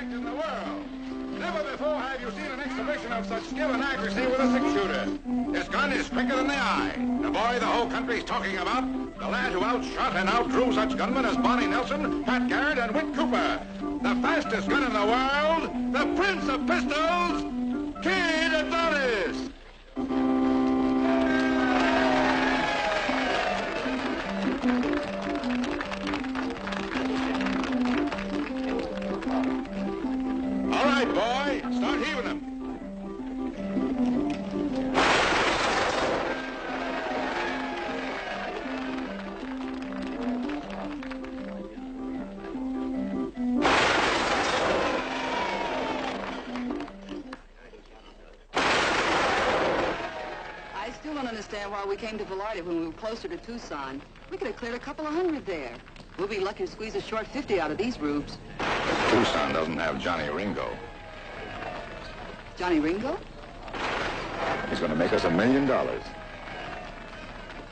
act in the world. Never before have you seen an exhibition of such skill and accuracy with a six-shooter. His gun is quicker than the eye. The boy the whole country's talking about, the lad who outshot and outdrew such gunmen as Bonnie Nelson, Pat Garrett, and Whit Cooper. The fastest gun in the world, the Prince of Pistols, Kid Adonis. All right, boy, start heaving them. I still don't understand why we came to Velarde when we were closer to Tucson. We could have cleared a couple of hundred there. We'll be lucky to squeeze a short 50 out of these rubes. Tucson doesn't have Johnny Ringo. Johnny Ringo? He's going to make us $1 million.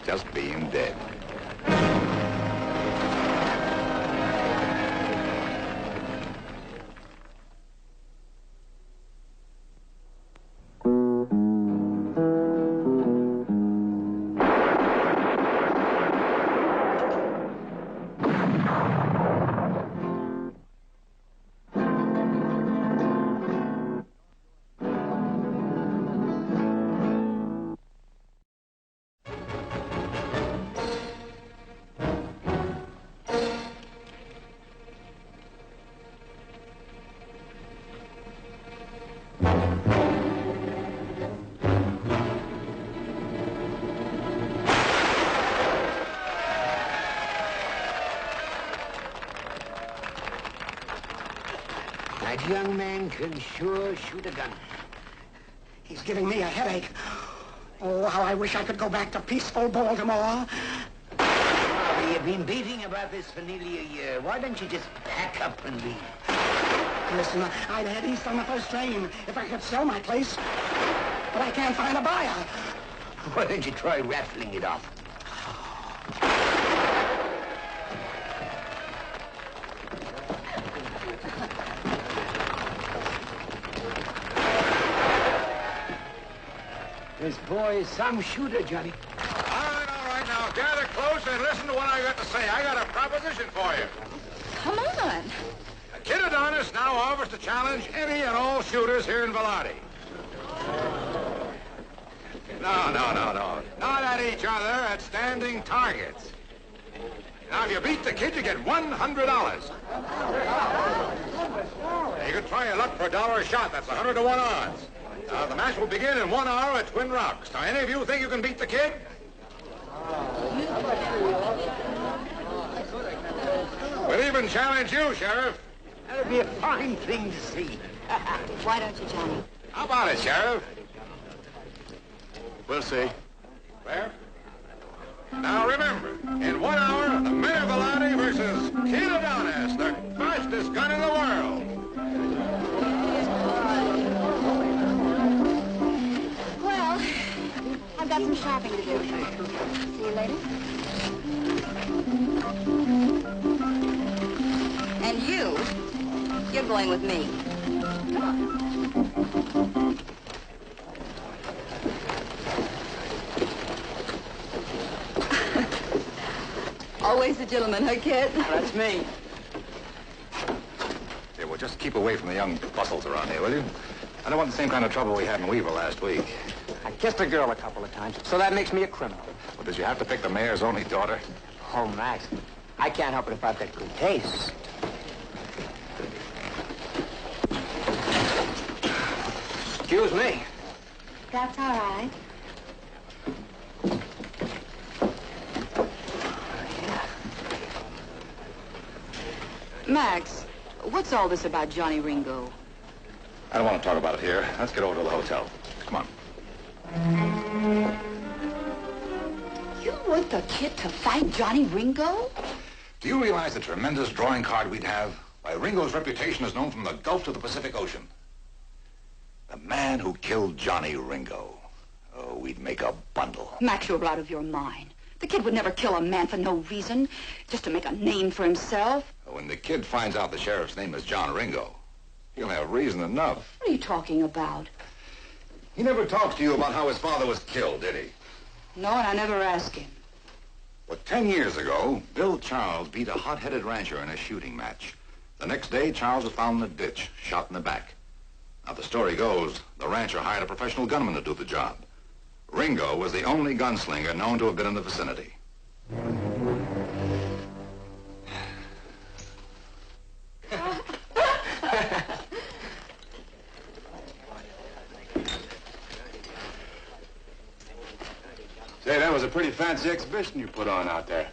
Just being dead. That young man can sure shoot a gun. He's giving me a headache. Oh, how I wish I could go back to peaceful Baltimore. Well, you've been beating about this for nearly a year. Why don't you just pack up and leave? Listen, I'd head east on the first train if I could sell my place. But I can't find a buyer. Why don't you try raffling it off? This boy is some shooter, Johnny. All right, now gather close and listen to what I got to say. I got a proposition for you. Come on. Kid Adonis now offers to challenge any and all shooters here in Velarde. No. Not at each other, at standing targets. Now, if you beat the kid, you get $100. You can try your luck for $1 a shot. That's 100 to 1 odds. The match will begin in 1 hour at Twin Rocks. Now, any of you think you can beat the kid? We'll even challenge you, Sheriff. That'll be a fine thing to see. Why don't you, Johnny? How about it, Sheriff? We'll see. Fair? Now, remember, in 1 hour, the Mayor of Velarde versus Kid Adonis, the fastest gun in the world. Well, I've got some shopping to do. See you later. And you're going with me. Come on. Always a gentleman, huh, kid? That's me. Hey, well, just keep away from the young bustles around here, will you? I don't want the same kind of trouble we had in Weaver last week. I kissed a girl a couple of times, so that makes me a criminal. Well, did you have to pick the mayor's only daughter? Oh, Max, I can't help it if I've got good taste. Excuse me. That's all right. Max, what's all this about Johnny Ringo? I don't want to talk about it here. Let's get over to the hotel. Come on. You want the kid to fight Johnny Ringo? Do you realize the tremendous drawing card we'd have? Why, Ringo's reputation is known from the Gulf to the Pacific Ocean. The man who killed Johnny Ringo. Oh, we'd make a bundle. Max, you're out of your mind. The kid would never kill a man for no reason, just to make a name for himself. When the kid finds out the sheriff's name is John Ringo, He'll have reason enough. What are you talking about? He never talked to you about how his father was killed, did he? No, and I never asked him. Well, 10 years ago, Bill Charles beat a hot-headed rancher in a shooting match. The next day, Charles was found in a ditch, shot in the back. Now, the story goes, the rancher hired a professional gunman to do the job. Ringo was the only gunslinger known to have been in the vicinity. Say, that was a pretty fancy exhibition you put on out there.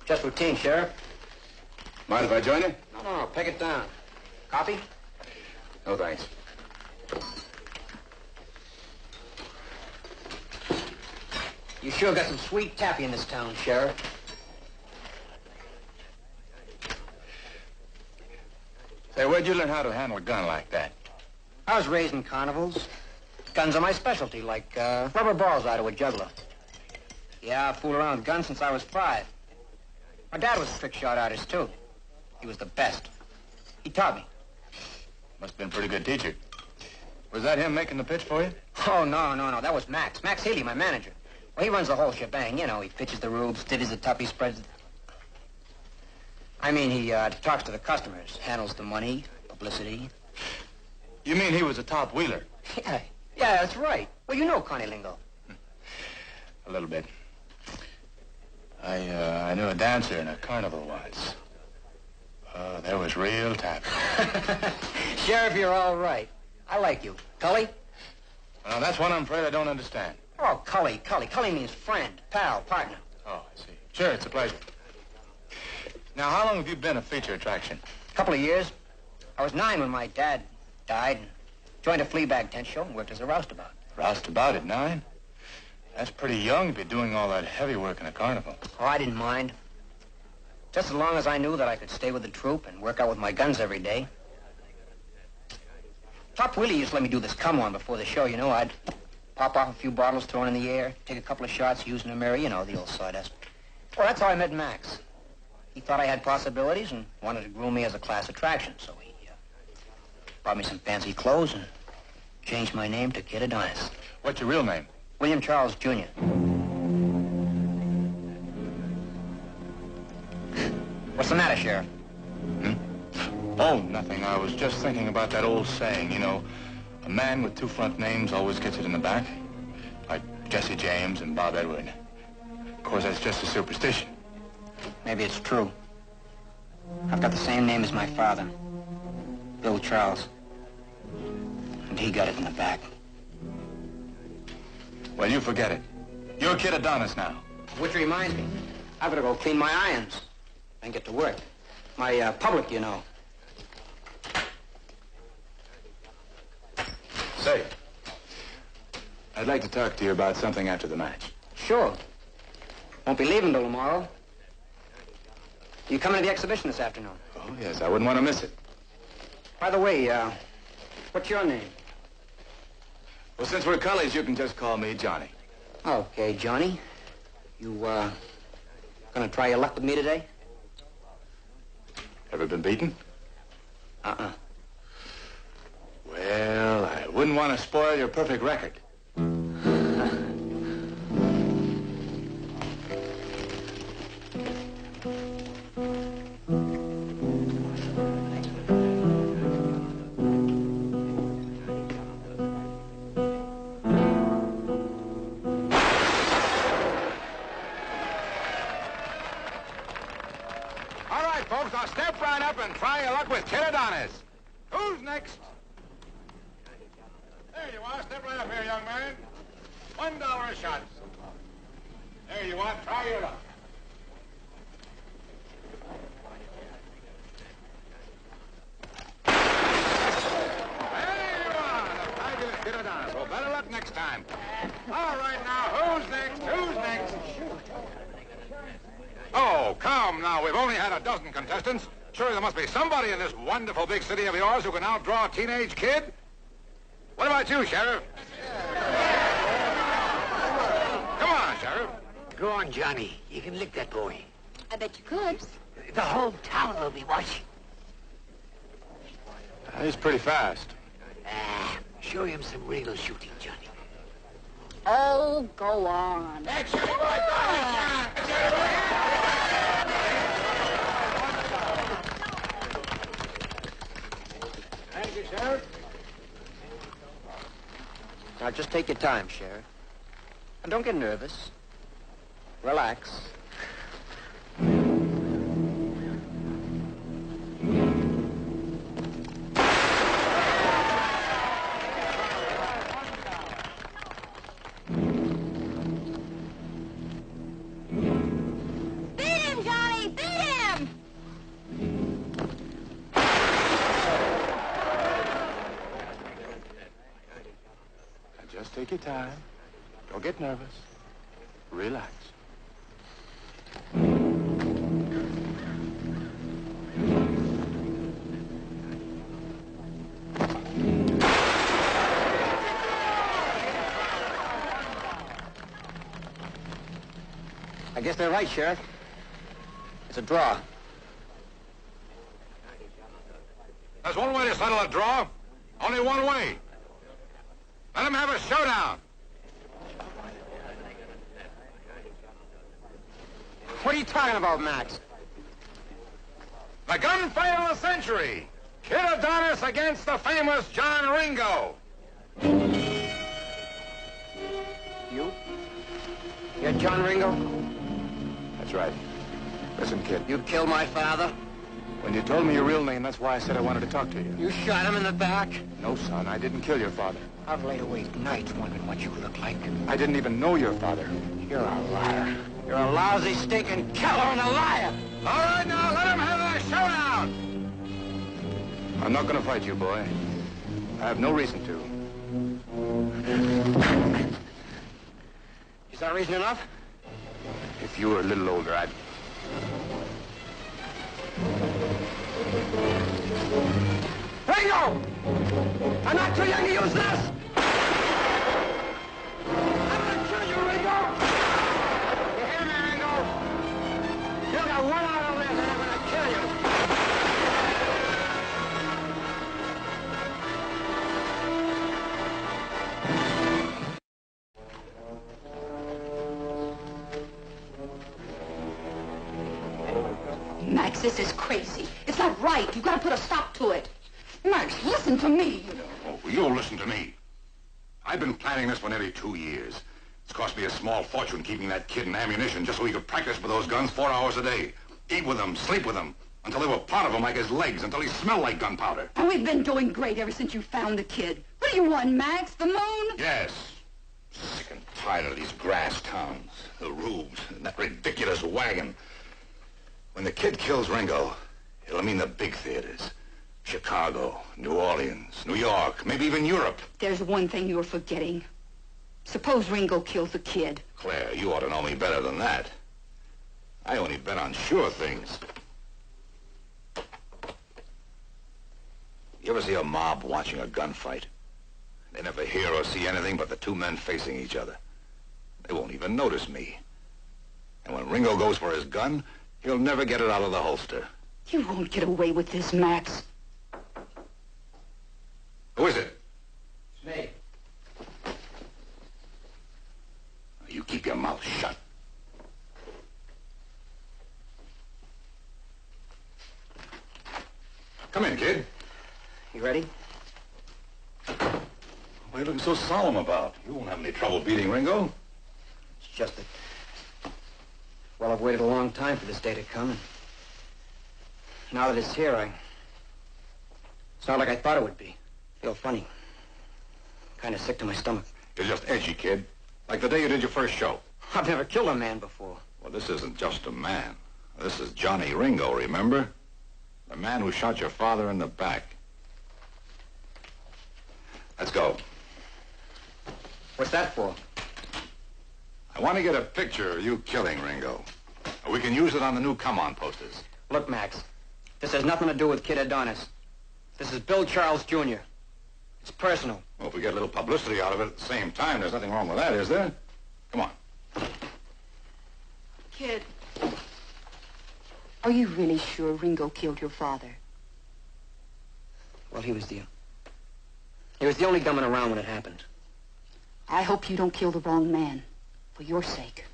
Just routine, Sheriff. Mind if I join you? No, peg it down. Coffee? No, thanks. You sure got some sweet taffy in this town, Sheriff. Say, where'd you learn how to handle a gun like that? I was raised in carnivals. Guns are my specialty, like rubber balls out of a juggler. Yeah, I've fooled around with guns since I was 5. My dad was a trick shot artist, too. He was the best. He taught me. Must have been a pretty good teacher. Was that him making the pitch for you? Oh, no. That was Max. Max Healy, my manager. Well, he runs the whole shebang. You know, he pitches the rubes, divvies the tough, he spreads the... I mean, he talks to the customers, handles the money, publicity. You mean he was a top wheeler? Yeah, that's right. Well, you know Connie Lingo. A little bit. I knew a dancer in a carnival once. There was real taffy. Sheriff, you're all right. I like you. Cully? Now, that's one I'm afraid I don't understand. Oh, Cully. Cully means friend, pal, partner. Oh, I see. Sure, it's a pleasure. Now, how long have you been a feature attraction? A couple of years. I was 9 when my dad died and joined a flea bag tent show and worked as a roustabout. Roustabout at 9? That's pretty young to be doing all that heavy work in a carnival. Oh, I didn't mind. Just as long as I knew that I could stay with the troupe and work out with my guns every day. Top Willie used to let me do this come-on before the show, you know. I'd pop off a few bottles thrown in the air, take a couple of shots using a mirror, you know, the old sawdust. Well, that's how I met Max. He thought I had possibilities and wanted to groom me as a class attraction, so he bought me some fancy clothes and changed my name to Kid Adonis. What's your real name? William Charles, Jr. What's the matter, Sheriff? Oh, nothing. I was just thinking about that old saying, you know, a man with 2 front names always gets it in the back. Like Jesse James and Bob Edward. Of course, that's just a superstition. Maybe it's true. I've got the same name as my father, Bill Charles. And he got it in the back. Well, you forget it. You're Kid Adonis now. Which reminds me, I better go clean my irons and get to work. My public, you know. Say, I'd like to talk to you about something after the match. Sure. Won't be leaving till tomorrow. You coming to the exhibition this afternoon? Oh, yes, I wouldn't want to miss it. By the way, what's your name? Well, since we're colleagues, you can just call me Johnny. Okay, Johnny. You, gonna try your luck with me today? Ever been beaten? Uh-uh. Well, I wouldn't want to spoil your perfect record. Folks, now step right up and try your luck with Kid Adonis. Who's next? There you are. Step right up here, young man. $1 a shot. There you are. Try your luck. There you are. The fabulous Kid Adonis. Well, better luck next time. All right, now, who's next? Who's next? Oh, come now. We've only had a dozen contestants. Surely there must be somebody in this wonderful big city of yours who can outdraw a teenage kid. What about you, Sheriff? Come on, Sheriff. Go on, Johnny. You can lick that boy. I bet you could. The whole town will be watching. He's pretty fast. Show him some real shooting, Johnny. Oh, go on. That's your boy, Thank you, Sheriff. Now, just take your time, Sheriff. And don't get nervous. Relax. Beat him, Johnny! Beat him! Now, just take your time. Don't get nervous. Relax. I guess they're right, Sheriff. It's a draw. There's one way to settle a draw. Only one way. Let them have a showdown. What are you talking about, Max? The gunfight of the century. Kid Adonis against the famous John Ringo. You? You're John Ringo? That's right. Listen, kid. You killed my father? When you told me your real name, that's why I said I wanted to talk to you. You shot him in the back? No, son, I didn't kill your father. I've laid awake nights wondering what you look like. I didn't even know your father. You're a liar. You're a lousy, stinking killer and a liar. All right, now let them have their showdown. I'm not going to fight you, boy. I have no reason to. Is that reason enough? If you were a little older, I'd... Ringo! I'm not too young to use this! I'm gonna kill you, Ringo! You hear me, Ringo? You got 1 hour to live, and I'm gonna kill you! Max, this is crazy. It's not right. You've got to put a stop to it. Max, listen to me. Oh, you'll listen to me. I've been planning this for nearly 2 years. It's cost me a small fortune keeping that kid in ammunition just so he could practice with those guns 4 hours a day. Eat with them, sleep with them, until they were part of him like his legs, until he smelled like gunpowder. And we've been doing great ever since you found the kid. What do you want, Max? The moon? Yes. Sick and tired of these grass towns, the rubes, and that ridiculous wagon. When the kid kills Ringo, it'll mean the big theaters. Chicago, New Orleans, New York, maybe even Europe. There's one thing you're forgetting. Suppose Ringo kills the kid. Claire, you ought to know me better than that. I only bet on sure things. You ever see a mob watching a gunfight? They never hear or see anything but the two men facing each other. They won't even notice me. And when Ringo goes for his gun, he'll never get it out of the holster. You won't get away with this, Max. Who is it? It's me. You keep your mouth shut. Come in, kid. You ready? What are you looking so solemn about? You won't have any trouble beating Ringo. It's just that... Well, I've waited a long time for this day to come, and... Now that it's here, It's not like I thought it would be. I feel funny. Kind of sick to my stomach. You're just edgy, kid. Like the day you did your first show. I've never killed a man before. Well, this isn't just a man. This is Johnny Ringo, remember? The man who shot your father in the back. Let's go. What's that for? I want to get a picture of you killing Ringo. We can use it on the new come-on posters. Look, Max, this has nothing to do with Kid Adonis. This is Bill Charles, Jr. It's personal. Well, if we get a little publicity out of it at the same time, there's nothing wrong with that, is there? Come on. Kid, are you really sure Ringo killed your father? Well, he was the only gunman around when it happened. I hope you don't kill the wrong man, for your sake.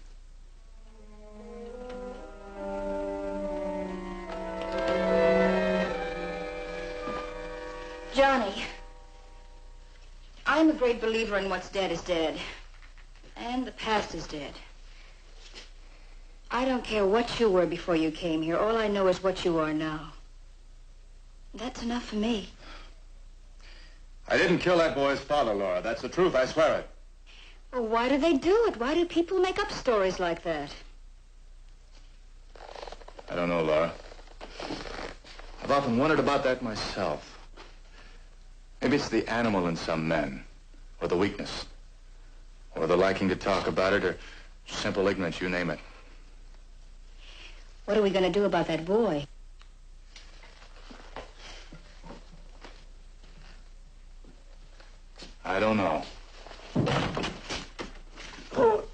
Johnny, I'm a great believer in what's dead is dead. And the past is dead. I don't care what you were before you came here. All I know is what you are now. That's enough for me. I didn't kill that boy's father, Laura. That's the truth, I swear it. Well, why do they do it? Why do people make up stories like that? I don't know, Laura. I've often wondered about that myself. Maybe it's the animal in some men, or the weakness, or the liking to talk about it, or simple ignorance, you name it. What are we going to do about that boy? I don't know. Oh,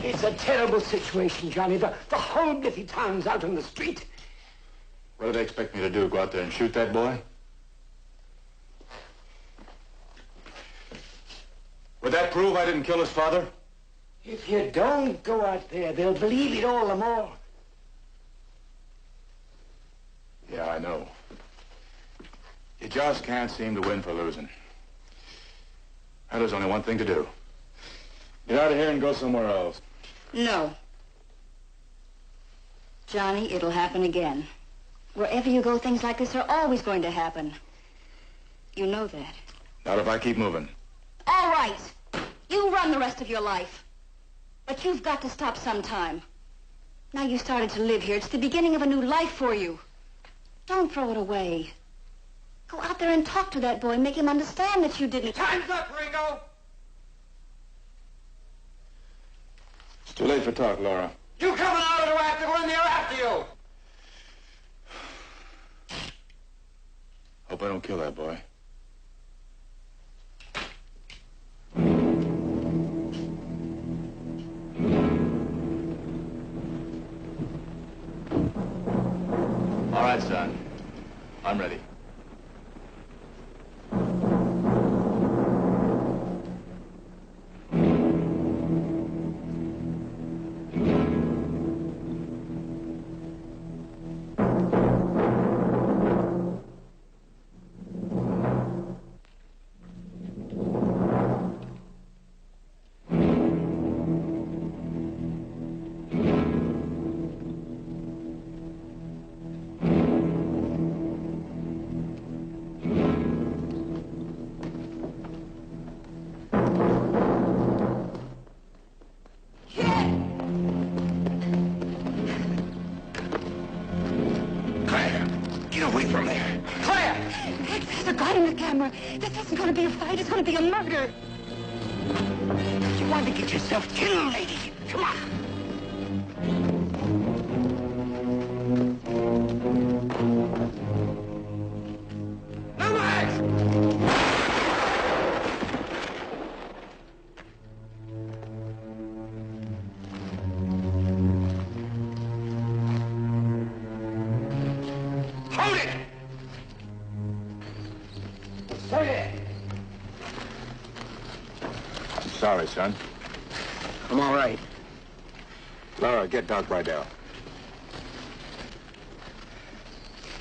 it's a terrible situation, Johnny. The whole bloody town's out on the street. What do they expect me to do, go out there and shoot that boy? Would that prove I didn't kill his father? If you don't go out there, they'll believe it all the more. Yeah, I know. You just can't seem to win for losing. Now, there's only one thing to do. Get out of here and go somewhere else. No. Johnny, it'll happen again. Wherever you go, things like this are always going to happen. You know that. Not if I keep moving. All right. You run the rest of your life. But you've got to stop sometime. Now you started to live here. It's the beginning of a new life for you. Don't throw it away. Go out there and talk to that boy. Make him understand that you didn't. Time's up, Ringo! It's too late for talk, Laura. You coming out or do I have to go in there after you? Hope I don't kill that boy. All right, son. I'm ready. This isn't going to be a fight. It's going to be a murder. You want to get yourself killed, lady. Come on. No, Max! Hold it! I'm sorry, son. I'm all right. Laura, get Doc Rydell.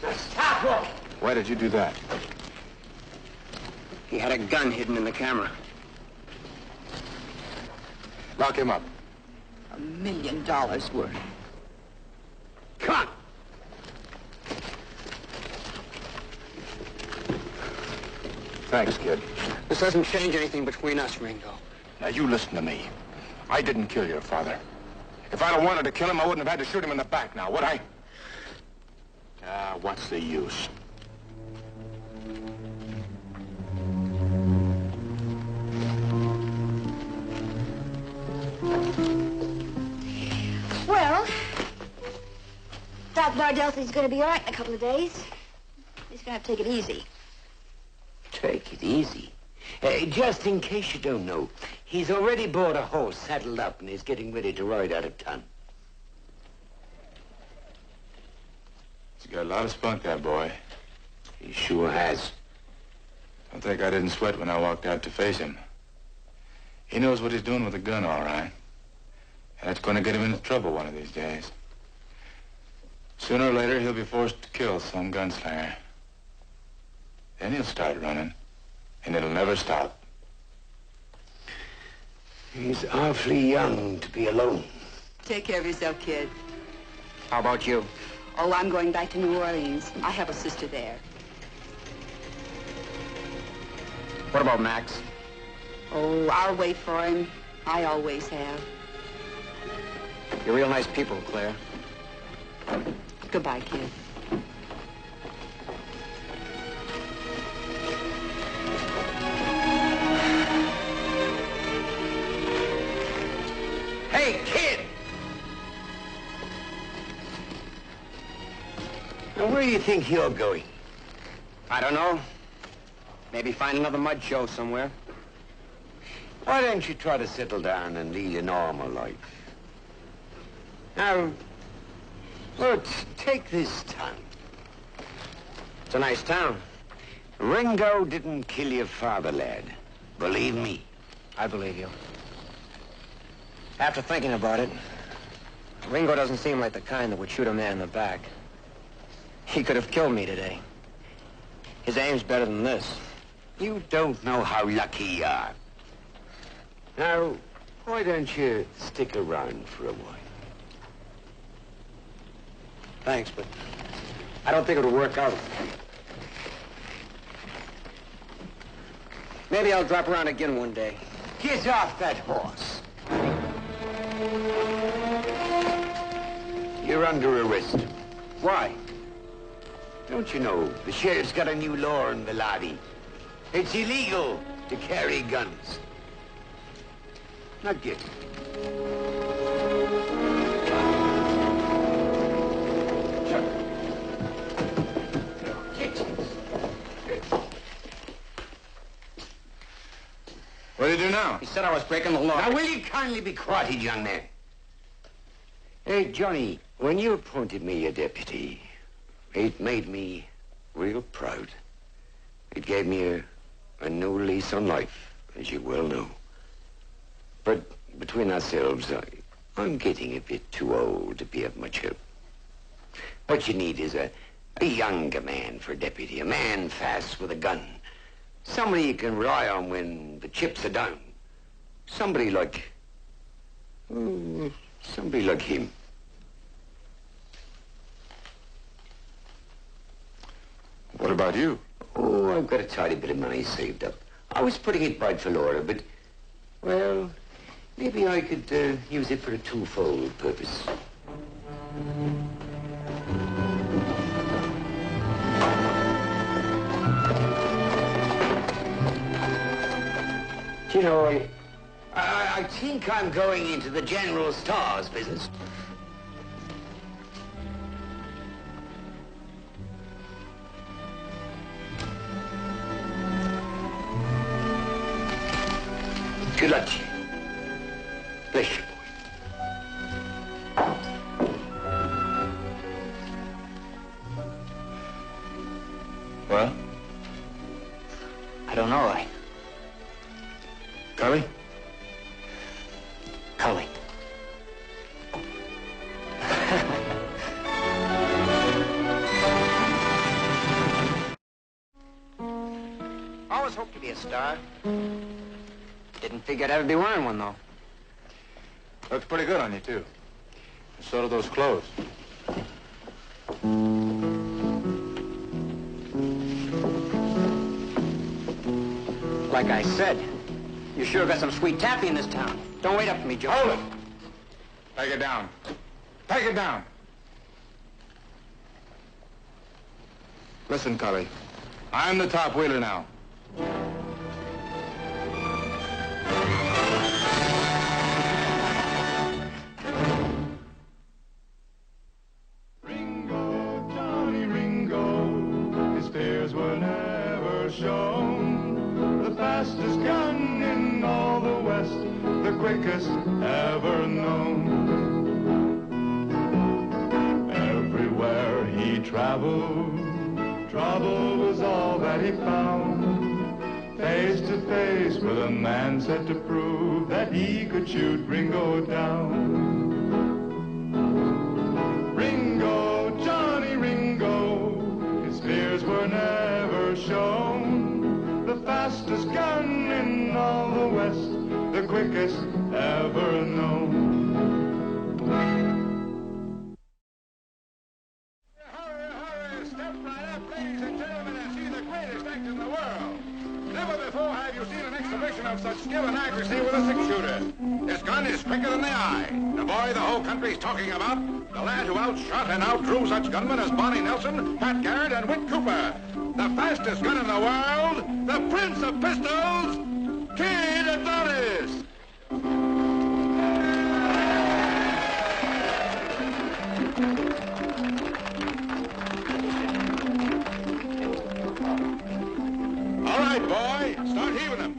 Now stop, Roy. Why did you do that? He had a gun hidden in the camera. Lock him up. $1 million worth. Come on. Thanks, kid. This doesn't change anything between us, Ringo. Now, you listen to me. I didn't kill your father. If I'd have wanted to kill him, I wouldn't have had to shoot him in the back now, would I? Ah, what's the use? Well, Doc Bardell says he's going to be all right in a couple of days. He's going to have to take it easy. Take it easy. Just in case you don't know, he's already bought a horse saddled up and he's getting ready to ride out of town. He's got a lot of spunk, that boy. He sure has. Don't think I didn't sweat when I walked out to face him. He knows what he's doing with a gun, all right. And that's going to get him into trouble one of these days. Sooner or later, he'll be forced to kill some gunslinger. Then he'll start running, and it'll never stop. He's awfully young to be alone. Take care of yourself, kid. How about you? Oh, I'm going back to New Orleans. I have a sister there. What about Max? Oh, I'll wait for him. I always have. You're real nice people, Claire. Goodbye, kid. Hey, kid! Now, where do you think you're going? I don't know. Maybe find another mud show somewhere. Why don't you try to settle down and lead a normal life? Now, well, take this town. It's a nice town. Ringo didn't kill your father, lad. Believe me. I believe you. After thinking about it, Ringo doesn't seem like the kind that would shoot a man in the back. He could have killed me today. His aim's better than this. You don't know how lucky you are. Now, why don't you stick around for a while? Thanks, but I don't think it'll work out. Maybe I'll drop around again one day. Get off that horse. You're under arrest. Why? Don't you know, the sheriff's got a new law in Velati. It's illegal to carry guns. Now get it. What do you do now? He said I was breaking the law. Now, will you kindly be quiet, young man? Hey, Johnny, when you appointed me a deputy, it made me real proud. It gave me a new lease on life, as you well know. But between ourselves, I'm getting a bit too old to be of much help. What you need is a younger man for deputy, a man fast with a gun. Somebody you can rely on when the chips are down. Somebody like him. What about you? Oh, I've got a tidy bit of money saved up. I was putting it by for Laura, but, well, maybe I could use it for a twofold purpose. Do you know, I think I'm going into the general stores business. Good luck to you. Bless you, boy. Well? I don't know. Cully? Cully. Always hoped to be a star. Didn't figure I'd ever be wearing one, though. Looks pretty good on you, too. And so do those clothes. Like I said, you sure got some sweet taffy in this town. Don't wait up for me, Joe. Hold it! Take it down. Take it down. Listen, Cully. I'm the top wheeler now. Ringo, Johnny Ringo, his fears were never shown. The fastest gun in all the West, the quickest ever known. Everywhere he traveled, trouble was all that he found. face to face with a man set to prove that he could shoot Ringo down. Ringo, Johnny Ringo, his fears were never shown. The fastest gun in all the West, the quickest ever known. Step right up, ladies and gentlemen, and see the greatest act in the world. Never before have you seen an exhibition of such skill and accuracy with a six-shooter. His gun is quicker than the eye. The boy the whole country's talking about, the lad who outshot and outdrew such gunmen as Bonnie Nelson, Pat Garrett, and Whit Cooper. The fastest gun in the world, the Prince of Pistols, Kid Adonis. All right, boy, start heaving them.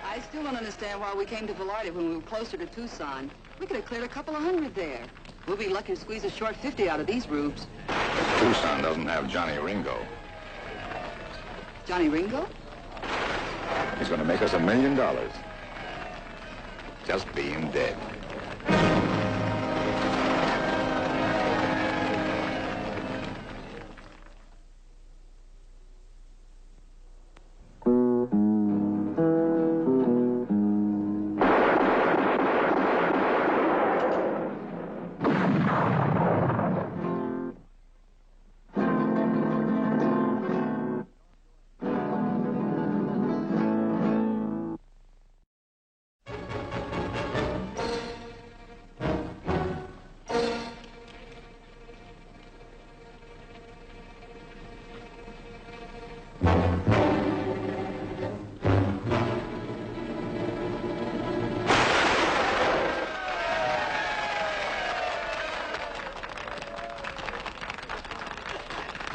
I still don't understand why we came to Velarde when we were closer to Tucson. We could have cleared a couple of hundred there. We'll be lucky to squeeze a short 50 out of these rubes. Tucson doesn't have Johnny Ringo. Johnny Ringo? He's going to make us $1 million. Just being dead.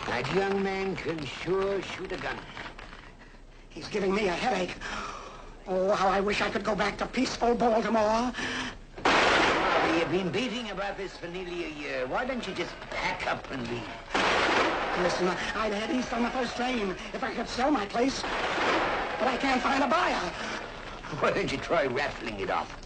That young man can sure shoot a gun. He's giving me a headache. Oh, how I wish I could go back to peaceful Baltimore. Bobby, you've been beating about this for nearly a year. Why don't you just pack up and leave? Listen, I'd head east on the first train if I could sell my place. But I can't find a buyer. Why don't you try raffling it off?